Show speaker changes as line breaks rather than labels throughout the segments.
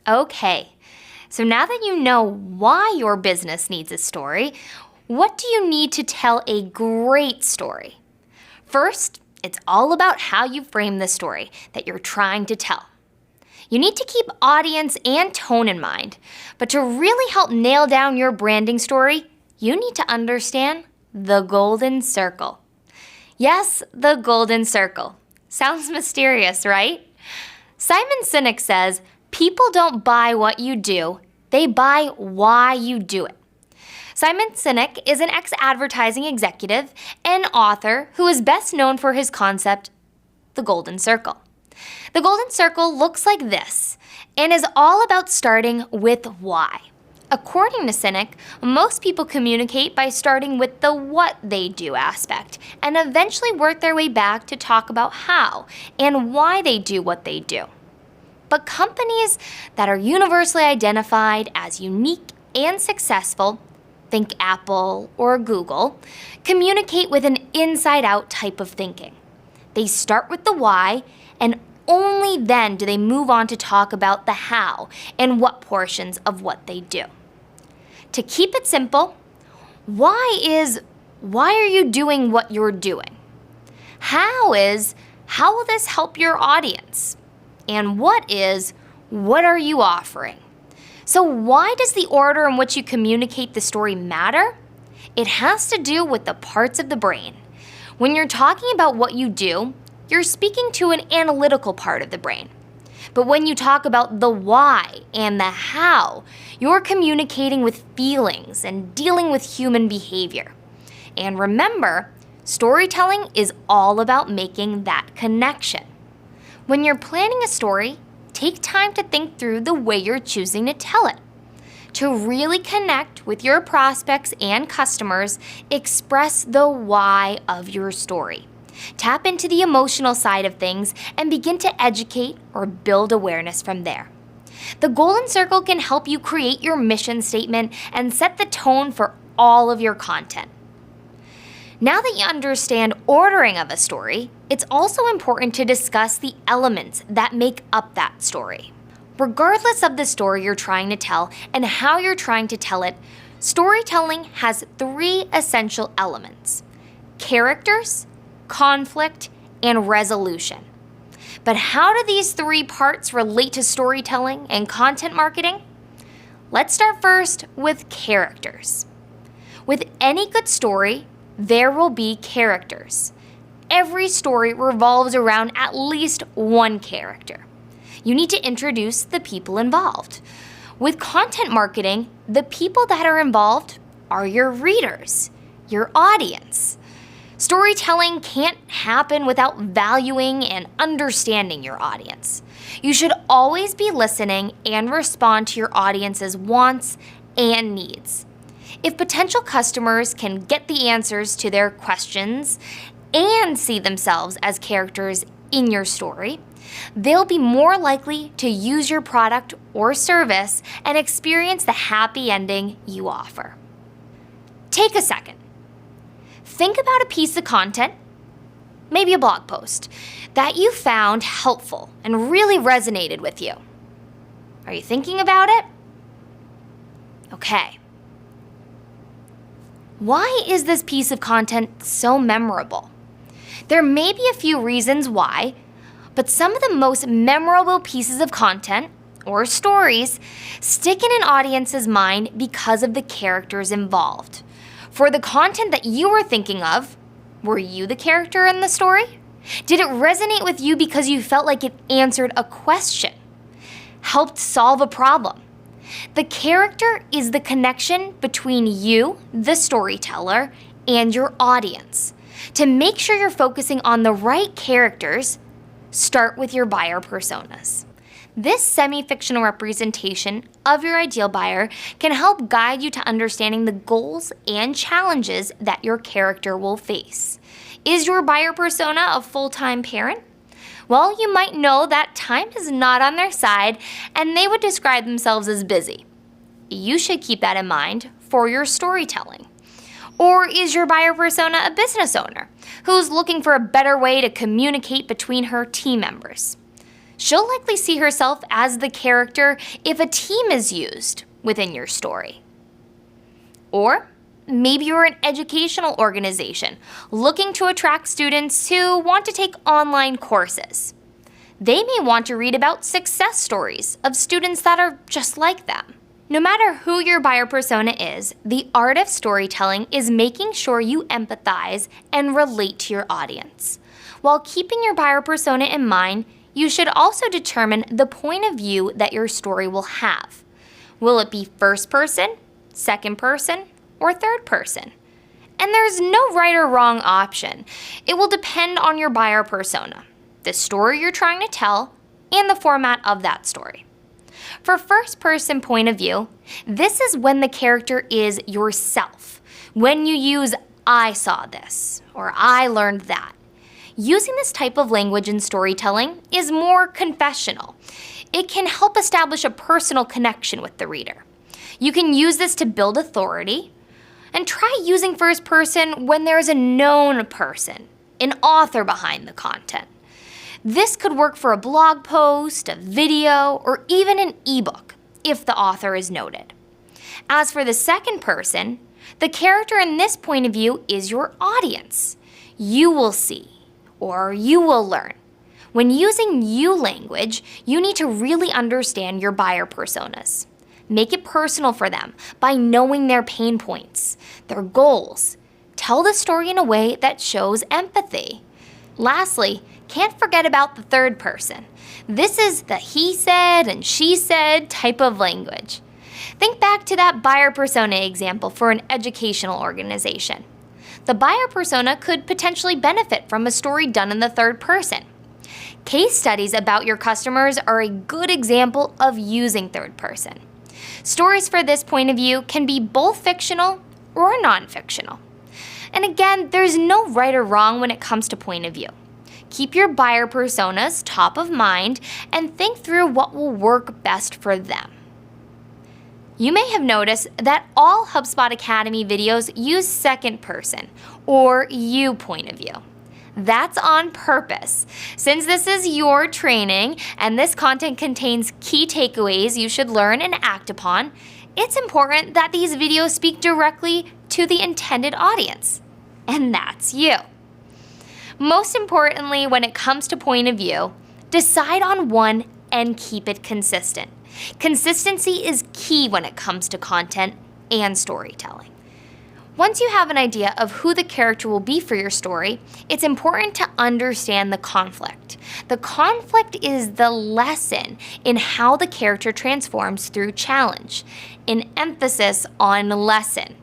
Okay, so now that you know why your business needs a story, what do you need to tell a great story? First, it's all about how you frame the story that you're trying to tell. You need to keep audience and tone in mind, but to really help nail down your branding story, you need to understand the golden circle. Yes, the golden circle. Sounds mysterious, right? Simon Sinek says, people don't buy what you do, they buy why you do it. Simon Sinek is an ex-advertising executive and author who is best known for his concept, the golden circle. The golden circle looks like this and is all about starting with why. According to Sinek, most people communicate by starting with the what they do aspect and eventually work their way back to talk about how and why they do what they do. But companies that are universally identified as unique and successful, think Apple or Google, communicate with an inside-out type of thinking. They start with the why, and only then do they move on to talk about the how and what portions of what they do. To keep it simple, why are you doing what you're doing? How will this help your audience? And what are you offering? So why does the order in which you communicate the story matter? It has to do with the parts of the brain. When you're talking about what you do, you're speaking to an analytical part of the brain. But when you talk about the why and the how, you're communicating with feelings and dealing with human behavior. And remember, storytelling is all about making that connection. When you're planning a story, take time to think through the way you're choosing to tell it. To really connect with your prospects and customers, express the why of your story. Tap into the emotional side of things and begin to educate or build awareness from there. The golden circle can help you create your mission statement and set the tone for all of your content. Now that you understand ordering of a story, it's also important to discuss the elements that make up that story. Regardless of the story you're trying to tell and how you're trying to tell it, storytelling has 3 essential elements: characters, conflict, and resolution. But how do these 3 parts relate to storytelling and content marketing? Let's start first with characters. With any good story, there will be characters. Every story revolves around at least one character. You need to introduce the people involved. With content marketing, the people that are involved are your readers, your audience. Storytelling can't happen without valuing and understanding your audience. You should always be listening and respond to your audience's wants and needs. If potential customers can get the answers to their questions and see themselves as characters in your story, they'll be more likely to use your product or service and experience the happy ending you offer. Take a second. Think about a piece of content, maybe a blog post, that you found helpful and really resonated with you. Are you thinking about it? Okay. Why is this piece of content so memorable? There may be a few reasons why, but some of the most memorable pieces of content or stories stick in an audience's mind because of the characters involved. For the content that you were thinking of, were you the character in the story? Did it resonate with you because you felt like it answered a question, helped solve a problem? The character is the connection between you, the storyteller, and your audience. To make sure you're focusing on the right characters, start with your buyer personas. This semi-fictional representation of your ideal buyer can help guide you to understanding the goals and challenges that your character will face. Is your buyer persona a full-time parent? Well, you might know that time is not on their side and they would describe themselves as busy. You should keep that in mind for your storytelling. Or is your buyer persona a business owner who's looking for a better way to communicate between her team members? She'll likely see herself as the character if a team is used within your story. Or maybe you're an educational organization looking to attract students who want to take online courses. They may want to read about success stories of students that are just like them. No matter who your buyer persona is, the art of storytelling is making sure you empathize and relate to your audience. While keeping your buyer persona in mind, you should also determine the point of view that your story will have. Will it be first person, second person, or third person? And there's no right or wrong option. It will depend on your buyer persona, the story you're trying to tell, and the format of that story. For first person point of view, this is when the character is yourself. When you use I saw this, or I learned that. Using this type of language in storytelling is more confessional. It can help establish a personal connection with the reader. You can use this to build authority, and try using first person when there is a known person, an author behind the content. This could work for a blog post, a video, or even an ebook if the author is noted. As for the second person, the character in this point of view is your audience. You will see, or you will learn. When using you language, you need to really understand your buyer personas. Make it personal for them by knowing their pain points, their goals. Tell the story in a way that shows empathy. Lastly, can't forget about the third person. This is the he said and she said type of language. Think back to that buyer persona example for an educational organization. The buyer persona could potentially benefit from a story done in the third person. Case studies about your customers are a good example of using third person. Stories for this point of view can be both fictional or non-fictional. And again, there's no right or wrong when it comes to point of view. Keep your buyer personas top of mind and think through what will work best for them. You may have noticed that all HubSpot Academy videos use second person or you point of view. That's on purpose. Since this is your training and this content contains key takeaways you should learn and act upon, it's important that these videos speak directly to the intended audience, and that's you. Most importantly, when it comes to point of view, decide on one and keep it consistent. Consistency is key when it comes to content and storytelling. Once you have an idea of who the character will be for your story, it's important to understand the conflict. The conflict is the lesson in how the character transforms through challenge, an emphasis on lesson.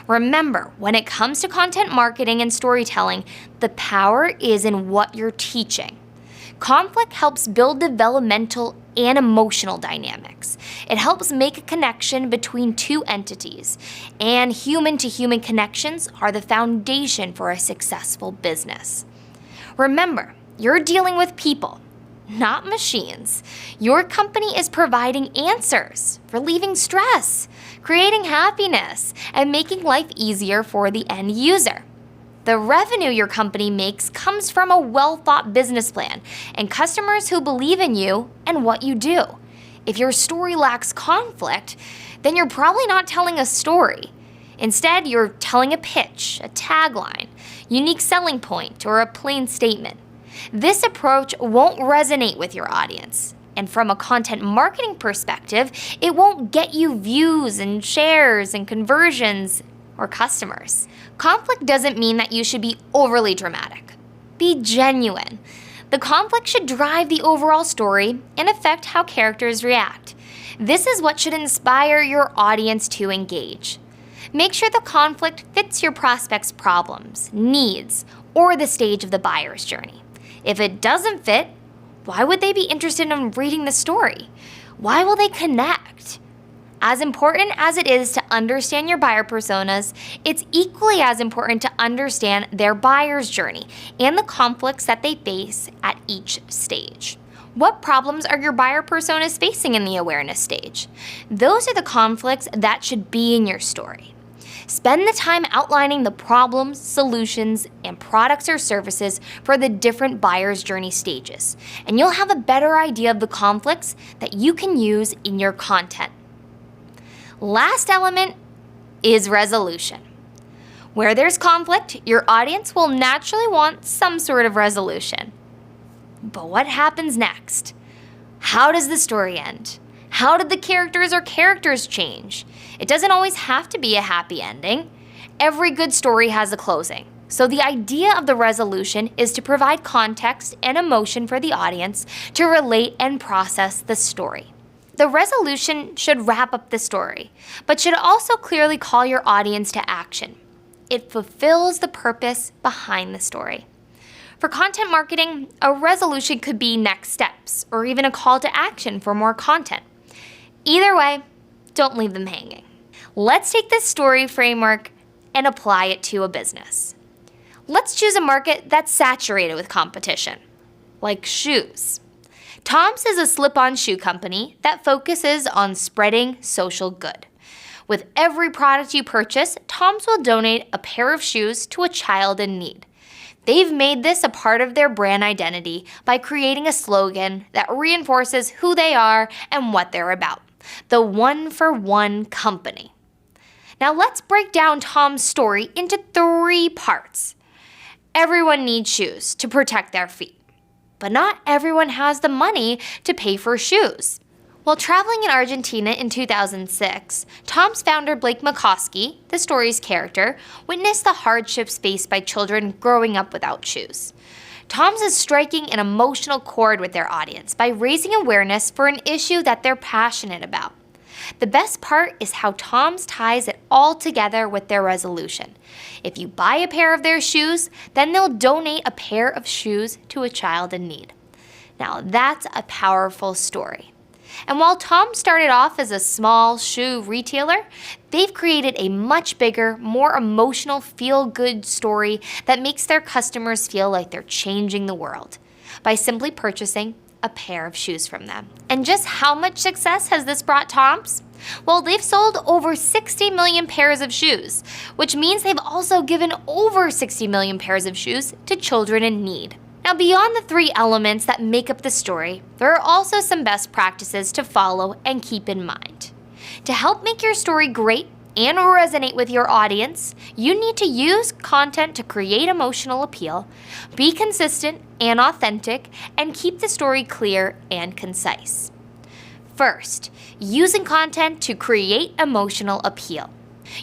Remember, when it comes to content marketing and storytelling, the power is in what you're teaching. Conflict helps build developmental and emotional dynamics. It helps make a connection between two entities, and human-to-human connections are the foundation for a successful business. Remember, you're dealing with people, not machines. Your company is providing answers, relieving stress, creating happiness, and making life easier for the end user. The revenue your company makes comes from a well-thought business plan and customers who believe in you and what you do. If your story lacks conflict, then you're probably not telling a story. Instead, you're telling a pitch, a tagline, unique selling point, or a plain statement. This approach won't resonate with your audience. And from a content marketing perspective, it won't get you views and shares and conversions or customers. Conflict doesn't mean that you should be overly dramatic. Be genuine. The conflict should drive the overall story and affect how characters react. This is what should inspire your audience to engage. Make sure the conflict fits your prospect's problems, needs, or the stage of the buyer's journey. If it doesn't fit, why would they be interested in reading the story? Why will they connect? As important as it is to understand your buyer personas, it's equally as important to understand their buyer's journey and the conflicts that they face at each stage. What problems are your buyer personas facing in the awareness stage? Those are the conflicts that should be in your story. Spend the time outlining the problems, solutions, and products or services for the different buyer's journey stages, and you'll have a better idea of the conflicts that you can use in your content. Last element is resolution. Where there's conflict, your audience will naturally want some sort of resolution. But what happens next? How does the story end? How did the characters change? It doesn't always have to be a happy ending. Every good story has a closing. So the idea of the resolution is to provide context and emotion for the audience to relate and process the story. The resolution should wrap up the story, but should also clearly call your audience to action. It fulfills the purpose behind the story. For content marketing, a resolution could be next steps or even a call to action for more content. Either way, don't leave them hanging. Let's take this story framework and apply it to a business. Let's choose a market that's saturated with competition, like shoes. Tom's is a slip-on shoe company that focuses on spreading social good. With every product you purchase, Tom's will donate a pair of shoes to a child in need. They've made this a part of their brand identity by creating a slogan that reinforces who they are and what they're about. The one-for-one company. Now let's break down Tom's story into 3 parts. Everyone needs shoes to protect their feet, but not everyone has the money to pay for shoes. While traveling in Argentina in 2006, Tom's founder Blake McCoskey, the story's character, witnessed the hardships faced by children growing up without shoes. Tom's is striking an emotional chord with their audience by raising awareness for an issue that they're passionate about. The best part is how Tom's ties it all together with their resolution. If you buy a pair of their shoes, then they'll donate a pair of shoes to a child in need. Now that's a powerful story. And while Tom started off as a small shoe retailer, they've created a much bigger, more emotional, feel-good story that makes their customers feel like they're changing the world by simply purchasing a pair of shoes from them. And just how much success has this brought Tom's? Well, they've sold over 60 million pairs of shoes, which means they've also given over 60 million pairs of shoes to children in need. Now, beyond the 3 elements that make up the story, there are also some best practices to follow and keep in mind. To help make your story great and resonate with your audience, you need to use content to create emotional appeal, be consistent and authentic, and keep the story clear and concise. First, using content to create emotional appeal.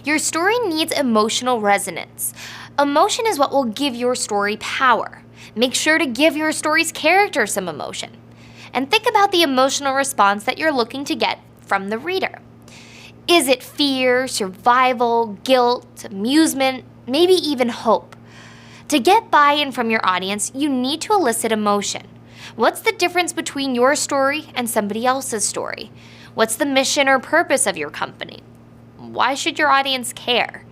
Your story needs emotional resonance. Emotion is what will give your story power. Make sure to give your story's character some emotion. And think about the emotional response that you're looking to get from the reader. Is it fear, survival, guilt, amusement, maybe even hope? To get buy-in from your audience, you need to elicit emotion. What's the difference between your story and somebody else's story? What's the mission or purpose of your company? Why should your audience care?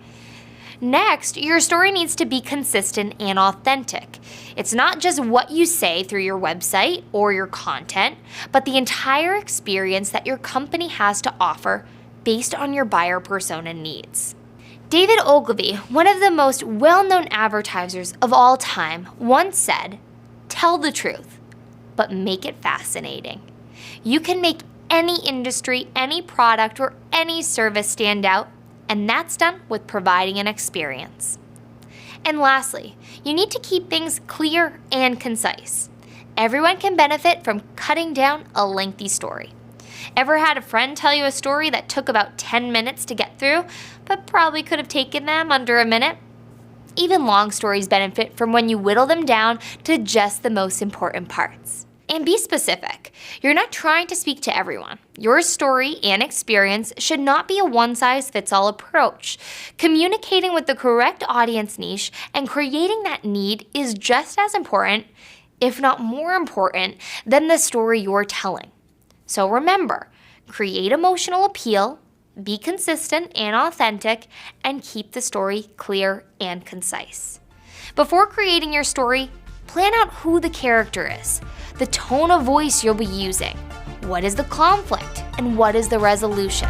Next, your story needs to be consistent and authentic. It's not just what you say through your website or your content, but the entire experience that your company has to offer based on your buyer persona needs. David Ogilvy, one of the most well-known advertisers of all time, once said, "Tell the truth, but make it fascinating." You can make any industry, any product, or any service stand out, and that's done with providing an experience. And lastly, you need to keep things clear and concise. Everyone can benefit from cutting down a lengthy story. Ever had a friend tell you a story that took about 10 minutes to get through, but probably could have taken them under a minute? Even long stories benefit from when you whittle them down to just the most important parts. And be specific. You're not trying to speak to everyone. Your story and experience should not be a one-size-fits-all approach. Communicating with the correct audience niche and creating that need is just as important, if not more important, than the story you're telling. So remember, create emotional appeal, be consistent and authentic, and keep the story clear and concise. Before creating your story, plan out who the character is, the tone of voice you'll be using, what is the conflict, and what is the resolution.